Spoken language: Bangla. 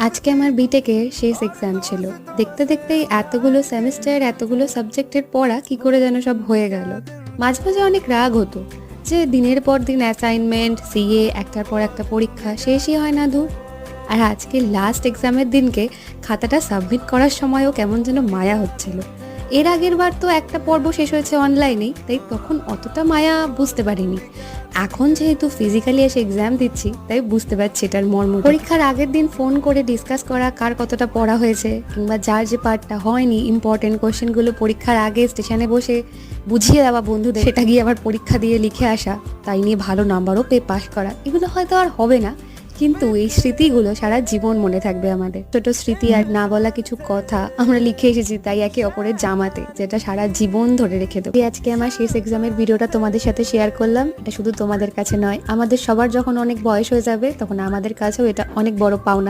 আজকে আমার বিটেকের শেষ এক্সাম ছিল। দেখতে দেখতেই এতগুলো সেমিস্টার, এতগুলো সাবজেক্টের পড়া কি করে যেন সব হয়ে গেল। মাঝে মাঝে অনেক রাগ হতো যে দিনের পর দিন অ্যাসাইনমেন্ট, সিএ, একটার পর একটা পরীক্ষা, শেষই হয় না দূর। আর আজকে লাস্ট এক্সামের দিনকে খাতাটা সাবমিট করার সময়ও কেমন যেন মায়া হচ্ছিল। এর আগের বার তো একটা পর্ব শেষ হয়েছে অনলাইনেই, তাই তখন অতটা মায়া বুঝতে পারিনি। এখন যেহেতু ফিজিক্যালি এসে এক্সাম দিচ্ছি, তাই বুঝতে পারছি এটার মর্ম। পরীক্ষার আগের দিন ফোন করে ডিসকাস করা কার কতটা পড়া হয়েছে, কিংবা যার যে পার্টটা হয়নি, ইম্পর্টেন্ট কোশ্চেনগুলো পরীক্ষার আগে স্টেশনে বসে বুঝিয়ে দেওয়া বন্ধুদের, সেটা গিয়ে আবার পরীক্ষা দিয়ে লিখে আসা, তাই নিয়ে ভালো নাম্বারও পেয়ে পাশ করা, এগুলো হয়তো আর হবে না, কিন্তু এই স্মৃতিগুলো সারা জীবন মনে থাকবে আমাদের। ছোট স্মৃতি আর না বলা কিছু কথা আমরা লিখে এসেছি তাই একে অপরের জামাতে, যেটা সারা জীবন ধরে রেখে দেবো। আজকে আমার শেষ এক্সামের ভিডিওটা তোমাদের সাথে শেয়ার করলাম। এটা শুধু তোমাদের কাছে নয়, আমাদের সবার যখন অনেক বয়স হয়ে যাবে তখন আমাদের কাছেও এটা অনেক বড় পাওনা।